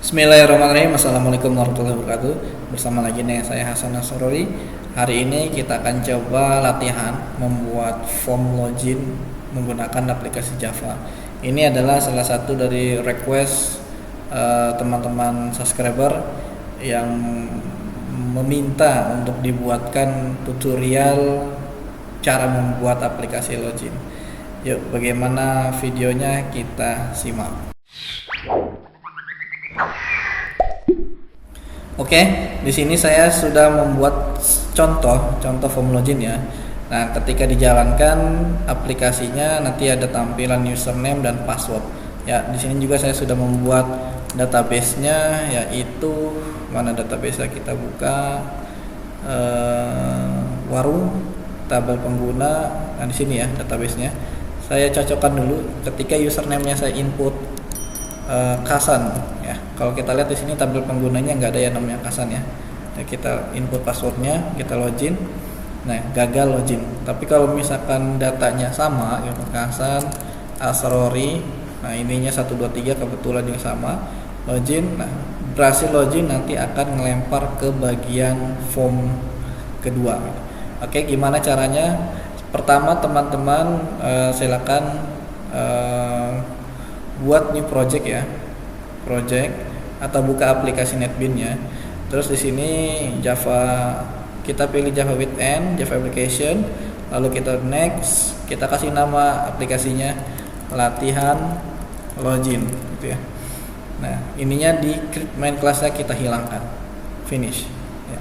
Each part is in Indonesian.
Bismillahirrahmanirrahim. Assalamualaikum warahmatullahi wabarakatuh. Bersama lagi dengan saya Hasan Nasrori. Hari ini kita akan coba latihan membuat form login menggunakan aplikasi Java. Ini adalah salah satu dari request teman-teman subscriber yang meminta untuk dibuatkan tutorial cara membuat aplikasi login. Yuk, bagaimana videonya kita simak. Oke, di sini saya sudah membuat contoh form login ya. Nah, ketika dijalankan aplikasinya nanti ada tampilan username dan password. Ya, di sini juga saya sudah membuat database-nya, yaitu mana database-nya, kita buka warung tabel pengguna. Nah, di sini ya database-nya. Saya cocokkan dulu ketika username-nya saya input Kasan ya. Kalau kita lihat di sini tabel penggunanya nggak ada yang namanya Kasan ya. Nah, kita input passwordnya, kita login. Nah, gagal login. Tapi kalau misalkan datanya sama, gitu, Kasan, Asrori, nah ininya 1 2 3 kebetulan juga sama, login. Nah, berhasil login nanti akan ngelempar ke bagian form kedua. Oke, gimana caranya? Pertama teman-teman silakan buat new project ya, project atau buka aplikasi NetBeans-nya. Terus di sini Java, kita pilih Java with N, Java application, lalu kita next, kita kasih nama aplikasinya latihan login gitu ya. Nah, ininya di main class-nya kita hilangkan, finish ya.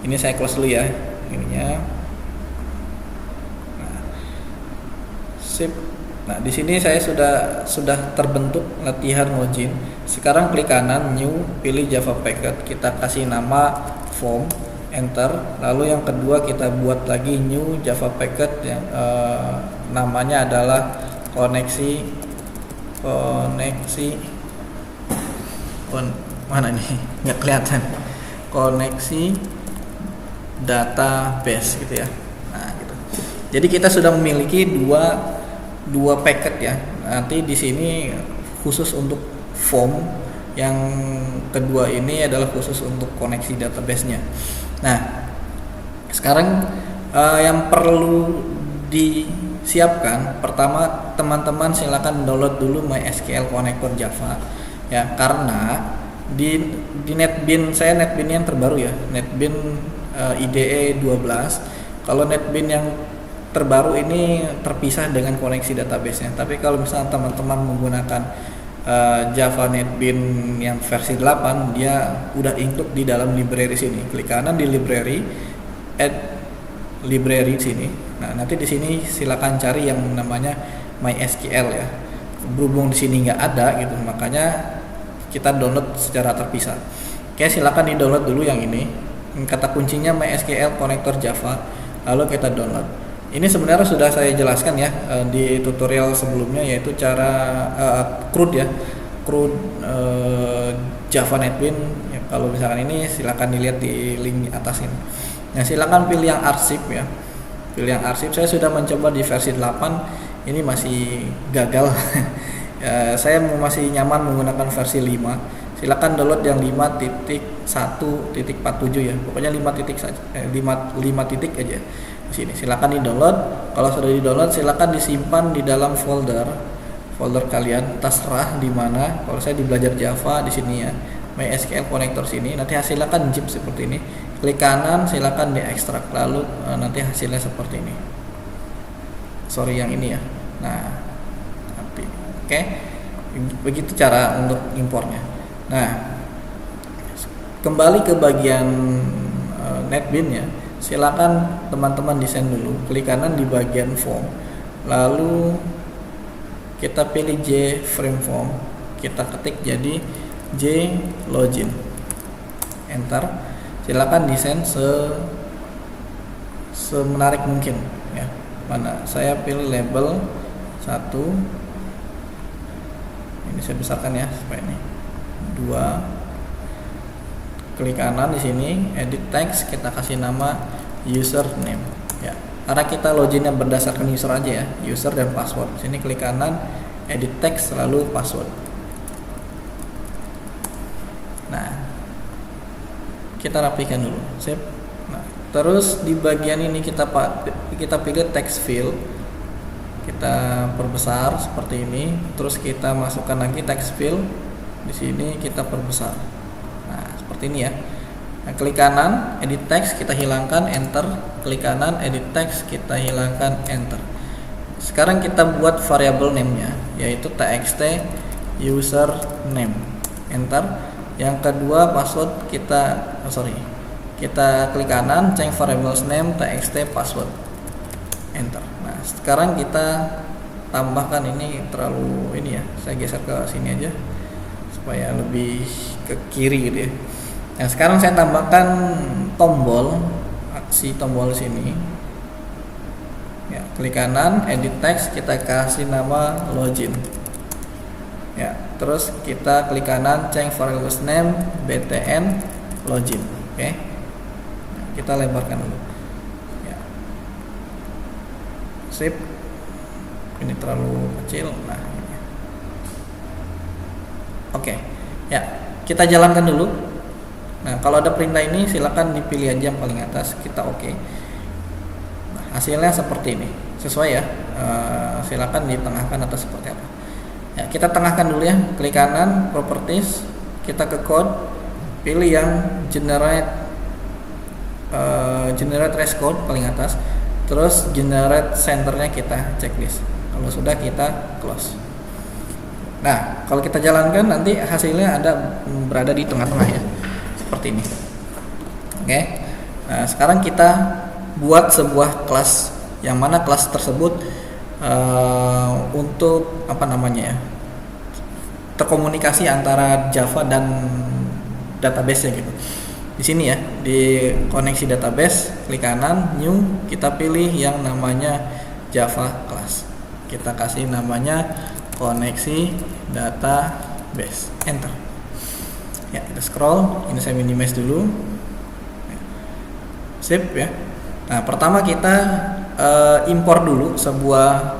Ini saya close dulu ya ininya. Nah, sip. Nah, di sini saya sudah terbentuk latihan login. Sekarang klik kanan new, pilih Java packet, kita kasih nama form, enter. Lalu yang kedua kita buat lagi new Java packet yang namanya adalah mana nih? Nggak kelihatan. Koneksi database gitu ya. Nah, gitu. Jadi kita sudah memiliki dua packet ya. Nanti di sini khusus untuk form, yang kedua ini adalah khusus untuk koneksi database-nya. Nah, sekarang yang perlu disiapkan, pertama teman-teman silakan download dulu MySQL Connector Java ya, karena di NetBeans saya, NetBeans yang terbaru ya, NetBeans IDE 12. Kalau NetBeans yang terbaru ini terpisah dengan koneksi database-nya. Tapi kalau misalnya teman-teman menggunakan Java NetBeans yang versi 8, dia udah include di dalam library sini. Klik kanan di library, add library sini. Nah, nanti di sini silakan cari yang namanya MySQL ya. Berhubung di sini nggak ada gitu, makanya kita download secara terpisah. Oke, silakan di-download dulu yang ini. Kata kuncinya MySQL Connector Java, lalu kita download. Ini sebenarnya sudah saya jelaskan ya di tutorial sebelumnya, yaitu cara CRUD ya, CRUD Java NetBeans ya. Kalau misalkan ini silakan dilihat di link atas ini. Nah, silakan pilih yang arsip ya, pilih yang arsip. Saya sudah mencoba di versi 8, ini masih gagal. Saya masih nyaman menggunakan versi 5. Silakan download yang 5.1.47 ya, pokoknya 5 titik saja, 5 titik aja. Di sini silakan di-download. Kalau sudah di-download silakan disimpan di dalam folder kalian, terserah di mana. Kalau saya di belajar Java di sini ya, MySQL connector sini. Nanti hasilnya kan zip seperti ini. Klik kanan, silakan diekstrak, lalu nanti hasilnya seperti ini. Sorry yang ini ya. Nah, nanti oke. Begitu cara untuk impornya. Nah, kembali ke bagian NetBeans ya. Silakan teman-teman desain dulu, klik kanan di bagian form, lalu kita pilih J frame form, kita ketik jadi J login, enter. Silakan desain semenarik mungkin ya. Mana saya pilih label 1, ini saya besarkan ya supaya ini 2. Klik kanan di sini, edit text, kita kasih nama username ya. Karena kita loginnya berdasarkan user aja ya, user dan password. Di sini klik kanan, edit text lalu password. Nah, kita rapikan dulu. Sip. Nah, terus di bagian ini kita pilih text field. Kita perbesar seperti ini. Terus kita masukkan lagi text field. Di sini kita perbesar. Nah, seperti ini ya. Nah, klik kanan, edit text, kita hilangkan, enter. Klik kanan, edit text, kita hilangkan, enter. Sekarang kita buat variable name-nya, yaitu txt username, enter. Yang kedua password kita klik kanan, change variables name txt password, enter. Nah, sekarang kita tambahkan, ini terlalu ini ya, saya geser ke sini aja supaya lebih ke kiri gitu ya. Nah, sekarang saya tambahkan tombol, aksi tombol sini ya, klik kanan, edit text, kita kasih nama login ya, terus kita klik kanan, change variables name btn login. Oke. Nah, kita lebarkan dulu ya. Sip, ini terlalu kecil. Nah ini. Oke ya, kita jalankan dulu. Nah, kalau ada perintah ini silakan dipilih aja yang paling atas, kita oke. Nah, hasilnya seperti ini, sesuai ya. Silakan ditengahkan atau seperti apa. Ya, kita tengahkan dulu ya. Klik kanan, properties, kita ke code, pilih yang generate trace code paling atas, terus generate centernya kita checklist. Kalau sudah kita close. Nah, kalau kita jalankan nanti hasilnya berada di tengah-tengah ya. Seperti ini. Oke. Nah, sekarang kita buat sebuah kelas, yang mana kelas tersebut untuk apa namanya ya, terkomunikasi antara Java dan database ya gitu. Di sini ya, di koneksi database, klik kanan, new, kita pilih yang namanya Java class. Kita kasih namanya koneksi database, enter. Ya, kita scroll, ini saya minimize dulu. Sip ya. Nah, pertama kita impor dulu sebuah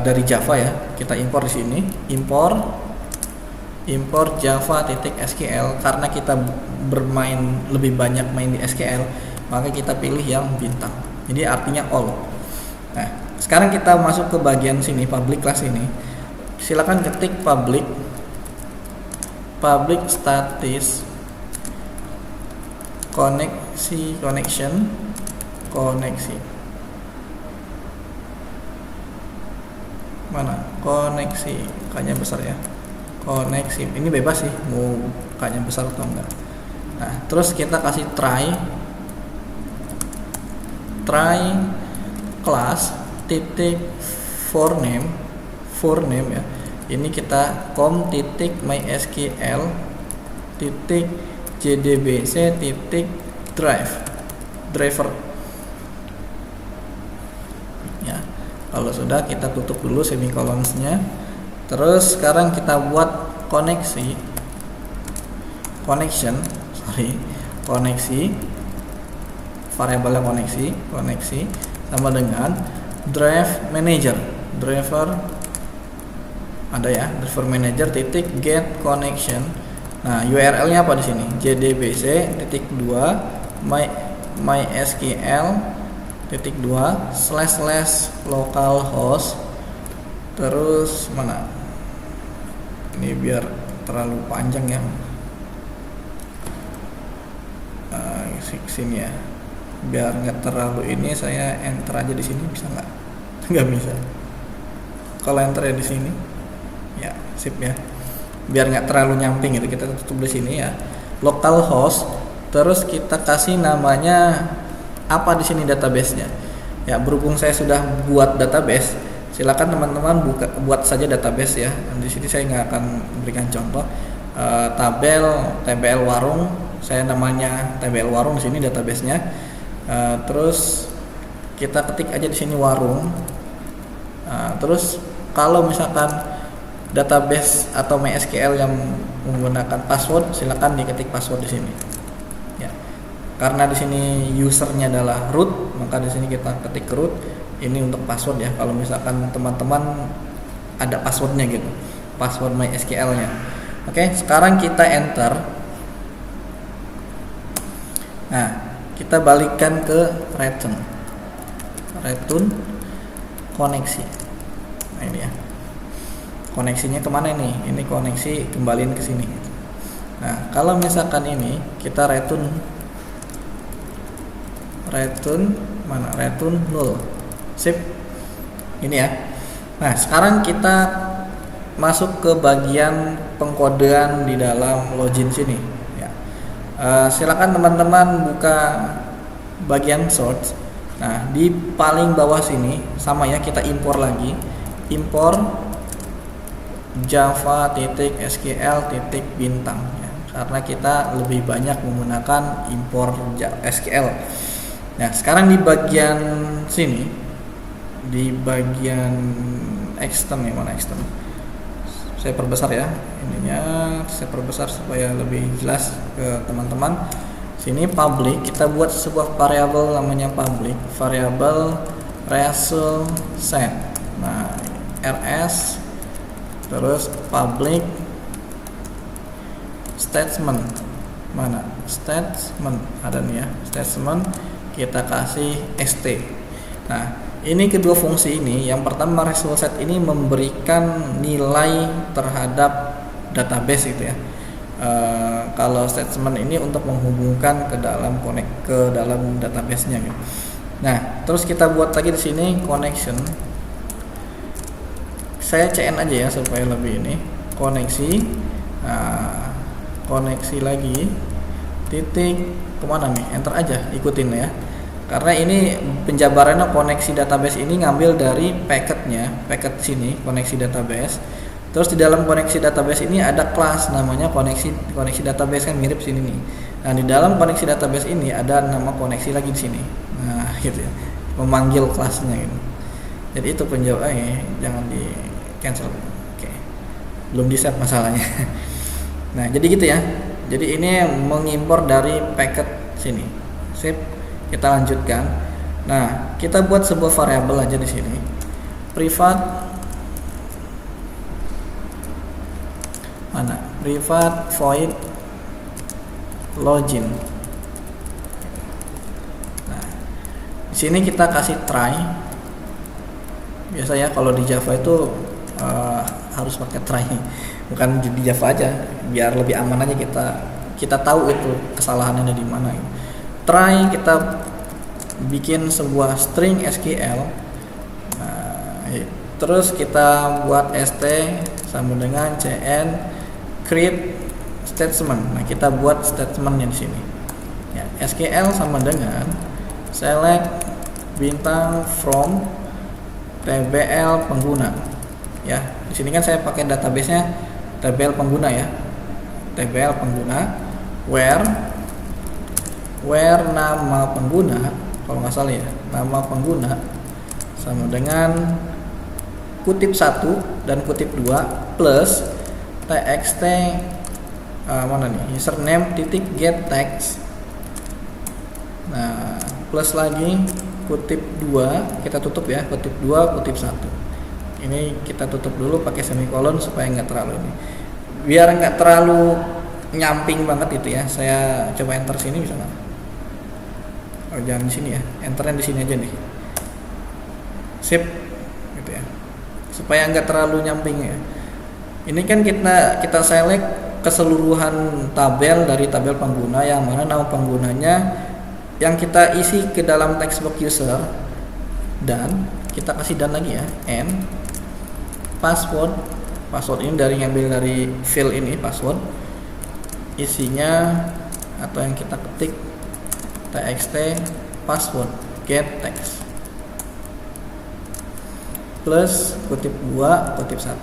dari Java ya. Kita impor di sini, import java.sql. Karena kita lebih banyak main di SQL, maka kita pilih yang bintang. Jadi artinya all. Nah, sekarang kita masuk ke bagian sini, public class ini. Silakan ketik public status connection mana koneksi, kayaknya besar ya, koneksi ini bebas sih mau kayaknya besar atau enggak. Nah, terus kita kasih try class titik for name ya. Ini kita com titik mysql titik jdbc titik driver ya. Kalau sudah, kita tutup dulu semicolonsnya. Terus sekarang kita buat koneksi variabelnya koneksi sama dengan driver manager titik get connection. Nah, URL-nya apa di sini? jdbc titik 2 mysql titik 2 / localhost. Terus mana? Ini biar terlalu panjang ya. Sini ya. Biar nggak terlalu ini, saya enter aja di sini, bisa nggak? Nggak bisa. Kalau enter ya di sini. Ya, sip ya. Biar nggak terlalu nyamping gitu, kita tutup di sini ya. Localhost. Terus kita kasih namanya apa di sini database-nya. Ya, berhubung saya sudah buat database, silakan teman-teman buat saja database ya. Di sini saya nggak akan berikan contoh. TBL warung, saya namanya TBL warung di sini database-nya. Terus kita ketik aja di sini warung. Terus kalau misalkan database atau MySQL yang menggunakan password, silakan diketik password di sini. Ya. Karena di sini usernya adalah root, maka di sini kita ketik root. Ini untuk password ya. Kalau misalkan teman-teman ada passwordnya gitu, password MySQL-nya. Oke, sekarang kita enter. Nah, kita balikkan ke return koneksi. Nah, ini ya, koneksinya kemana nih? Ini koneksi kembaliin ke sini. Nah, kalau misalkan ini kita return mana? Return null. Sip. Ini ya. Nah, sekarang kita masuk ke bagian pengkodean di dalam login sini ya. Silakan teman-teman buka bagian source. Nah, di paling bawah sini sama ya, kita impor lagi, impor java.sql bintang ya, karena kita lebih banyak menggunakan impor SQL. Nah, sekarang di bagian sini, di bagian extend ya, mana extend, saya perbesar ya, ininya saya perbesar supaya lebih jelas ke teman-teman. Sini public, kita buat sebuah variabel namanya public, variabel result set. Nah, rs terus public statement, mana statement, ada nih ya, statement, kita kasih st. Nah, ini kedua fungsi ini, yang pertama result set ini memberikan nilai terhadap database gitu ya. Kalau statement ini untuk menghubungkan ke dalam database-nya gitu. Nah, terus kita buat lagi di sini connection. Saya cn aja ya supaya lebih ini, koneksi. Nah, koneksi lagi, titik kemana nih? Enter aja, ikutin ya. Karena ini penjabarannya koneksi database ini ngambil dari packet sini, koneksi database. Terus di dalam koneksi database ini ada kelas namanya koneksi database, kan mirip sini nih. Nah, di dalam koneksi database ini ada nama koneksi lagi di sini. Nah, gitu ya. Memanggil kelasnya gitu. Jadi itu penjawabannya, jangan di cancel. Oke. Belum di save masalahnya. Nah, jadi gitu ya. Jadi ini mengimpor dari packet sini. Sip. Kita lanjutkan. Nah, kita buat sebuah variabel aja di sini. Privat mana? Privat void login. Nah, di sini kita kasih try. Biasa ya kalau di Java itu harus pakai try. Bukan di Java aja, biar lebih aman aja, kita tahu itu kesalahannya ada di mana. Try, kita bikin sebuah string SQL. Nah, terus kita buat st sama dengan cn create statement. Nah, kita buat statementnya di sini. Ya, SQL sama dengan select bintang from tbl pengguna. Ya, di sini kan saya pakai database-nya tbl pengguna ya. tbl pengguna where nama pengguna, kalau nggak salah ya, nama pengguna sama dengan kutip 1 dan kutip 2 plus txt mana nih, username titik get text. Nah, plus lagi kutip 2, kita tutup ya, kutip 2 kutip 1. Ini kita tutup dulu pakai semikolon supaya nggak terlalu ini, biar nggak terlalu nyamping banget itu ya. Saya coba enter sini bisa nggak? Oh, jangan di sini ya, enternya di sini aja nih. Sip, gitu ya, supaya nggak terlalu nyamping ya. Ini kan kita select keseluruhan tabel dari tabel pengguna, yang mana nama penggunanya yang kita isi ke dalam textbox user, dan kita kasih dan lagi ya, and password ini ngambil dari field ini, password isinya atau yang kita ketik txt password get text plus kutip 2 kutip 1.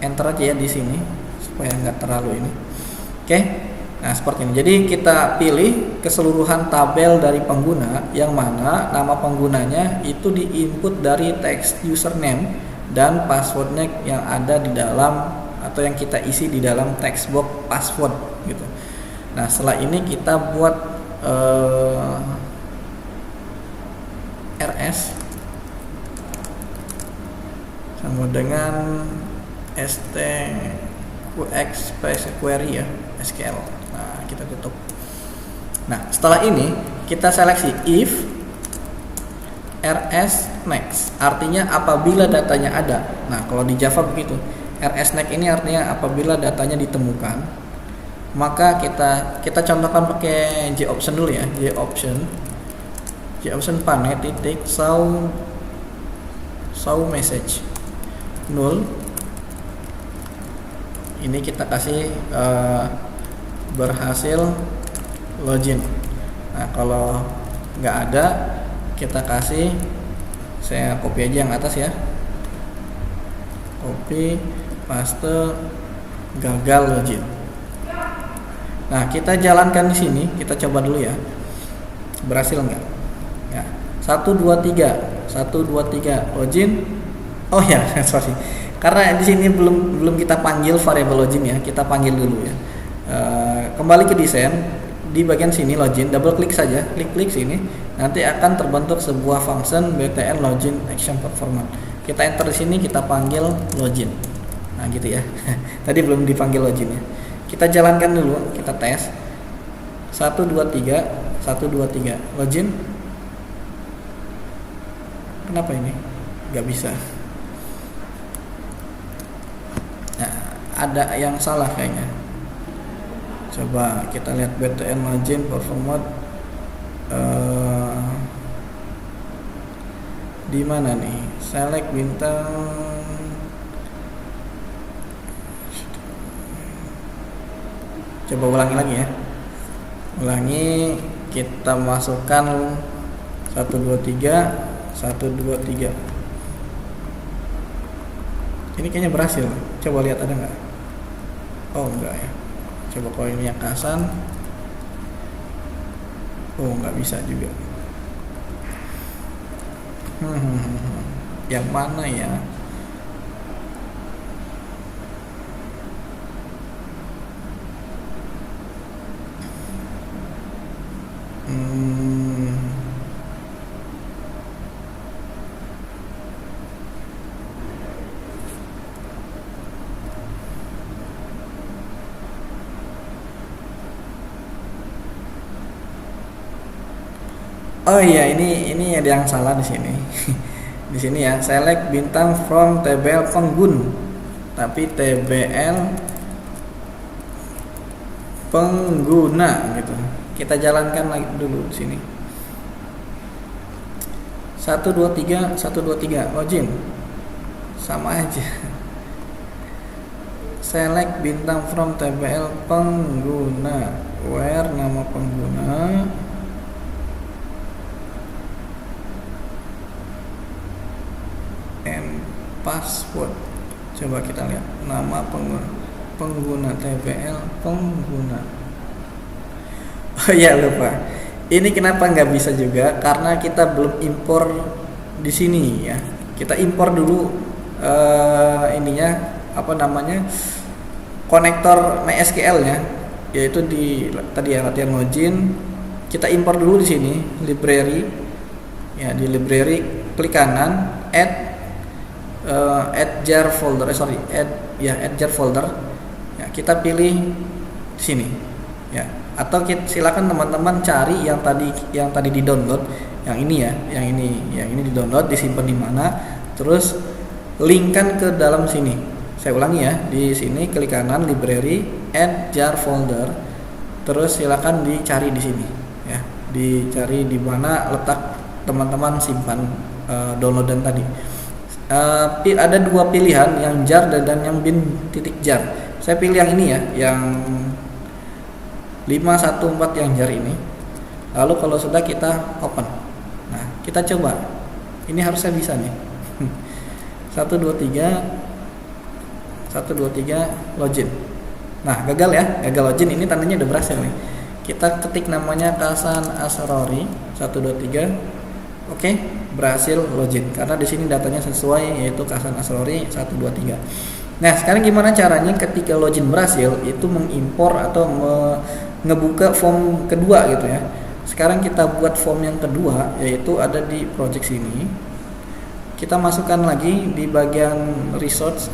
Enter aja ya di sini supaya nggak terlalu ini. Oke. Nah, seperti ini. Jadi kita pilih keseluruhan tabel dari pengguna, yang mana nama penggunanya itu diinput dari text username dan passwordnya yang ada di dalam atau yang kita isi di dalam text box password gitu. Nah, setelah ini kita buat rs sama dengan st UX space query ya, SQL. Nah, kita tutup. Nah, setelah ini kita seleksi if rs next, artinya apabila datanya ada. Nah, kalau di Java begitu. Rs next ini artinya apabila datanya ditemukan, maka kita contohkan pakai JOption dulu ya. JOption pane titik show message null. Ini kita kasih berhasil login. Nah, kalau nggak ada, kita kasih, saya copy aja yang atas ya, copy paste gagal login. Nah, kita jalankan di sini, kita coba dulu ya, berhasil nggak? Ya, 1 2 3 login. Oh ya, sorry, karena di sini belum kita panggil variable login ya, kita panggil dulu ya. Kembali ke desain, di bagian sini login, double klik saja, klik sini, nanti akan terbentuk sebuah function btn login action performance. Kita enter di sini, kita panggil login. Nah gitu ya. Tadi belum dipanggil login ya. Kita jalankan dulu, kita tes. 1 2 3 login. Kenapa ini nggak bisa? Nah, ada yang salah kayaknya. Coba kita lihat btn login performance di mana nih? Select bintang. Coba ulangi lagi ya. Ulangi, kita masukkan 1 2 3. Ini kayaknya berhasil. Coba lihat ada nggak? Oh enggak ya. Coba kalau ini yang kasan. Oh nggak bisa juga. Yang mana ya? Oh iya, ini ada yang salah di sini. Di sini ya, select bintang from TBL penggun, tapi TBL pengguna gitu. Kita jalankan lagi dulu di sini. 1 2 3 login. Sama aja. Select bintang from TBL pengguna, where nama pengguna, password. Coba kita lihat nama pengguna TBL pengguna. Oh iya, lupa. Ini kenapa nggak bisa juga? Karena kita belum impor di sini ya. Kita impor dulu ininya apa namanya, konektor MySQL nya, yaitu di tadi ya latihan login. Kita impor dulu di sini library ya, di library klik kanan add jar folder, add jar folder ya, kita pilih di sini ya, atau silakan teman-teman cari yang tadi di download, yang ini ya, yang ini di download, disimpan di mana, terus linkkan ke dalam sini. Saya ulangi ya, di sini klik kanan library add jar folder, terus silakan dicari di sini ya, dicari di mana letak teman-teman simpan downloadan tadi. Ada dua pilihan, yang jar dan yang bin titik jar. Saya pilih yang ini ya, yang 514 yang jar ini. Lalu kalau sudah kita open. Nah, kita coba. Ini harusnya bisa nih. 1 2 3 login. Nah, gagal ya, gagal login. Ini tandanya udah berhasil nih. Kita ketik namanya Kasan Asrori 1 2 3. Oke, berhasil login karena di sini datanya sesuai, yaitu Kasan Asrori 1 2 3. Nah, sekarang gimana caranya ketika login berhasil itu mengimpor atau ngebuka form kedua gitu ya. Sekarang kita buat form yang kedua, yaitu ada di project sini. Kita masukkan lagi di bagian resource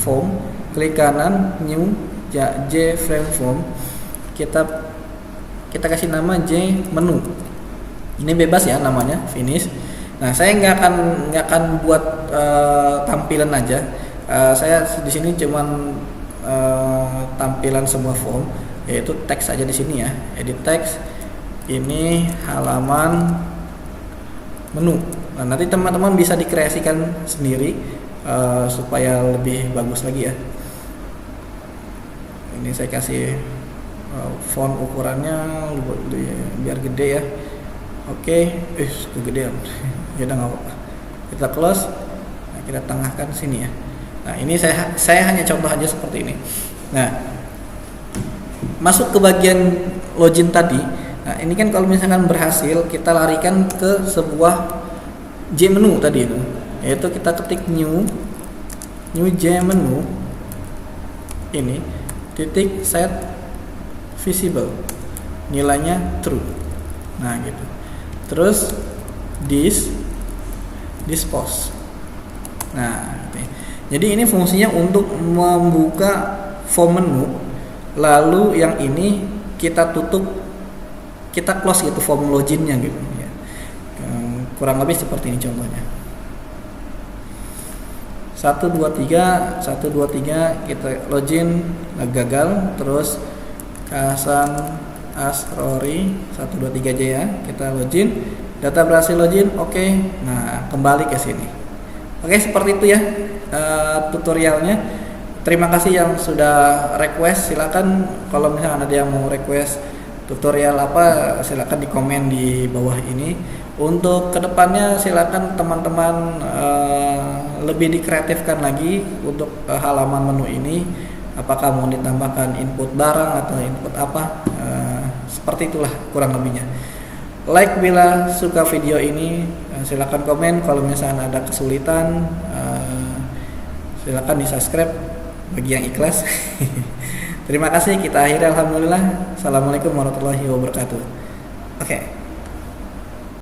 form, klik kanan new J frame form, kita kasih nama J menu. Ini bebas ya namanya, finish. Nah, saya nggak akan buat tampilan aja. Saya di sini cuman tampilan sebuah form, yaitu teks aja di sini ya. Edit teks. Ini halaman menu. Nah, nanti teman-teman bisa dikreasikan sendiri supaya lebih bagus lagi ya. Ini saya kasih font ukurannya biar gede ya. Oke, kegedean. Ya udah nggak apa-apa. Kita close. Nah, kita tengahkan sini ya. Nah, ini saya hanya contoh aja seperti ini. Nah, masuk ke bagian login tadi. Nah, ini kan kalau misalkan berhasil, kita larikan ke sebuah J menu tadi itu, yaitu kita ketik new J menu ini titik set visible, nilainya true. Nah gitu. Terus dispose. Nah, jadi ini fungsinya untuk membuka form menu, lalu yang ini kita tutup, kita close gitu form loginnya gitu ya. Kurang lebih seperti ini contohnya. 1 2 3 kita login gagal, terus Hasan Asrori 1 2 3 aja ya, kita login, data berhasil login, oke. Nah, kembali ke sini. Oke, seperti itu ya tutorialnya. Terima kasih yang sudah request. Silakan kalau misalnya ada yang mau request tutorial apa, silakan di komen di bawah ini. Untuk kedepannya silakan teman-teman lebih dikreatifkan lagi untuk halaman menu ini. Apakah mau ditambahkan input barang atau input apa, seperti itulah kurang lebihnya. Like bila suka video ini, silakan komen. Kalau misalnya ada kesulitan, silakan di subscribe bagi yang ikhlas. Terima kasih, kita akhiri alhamdulillah. Assalamualaikum warahmatullahi wabarakatuh. Oke.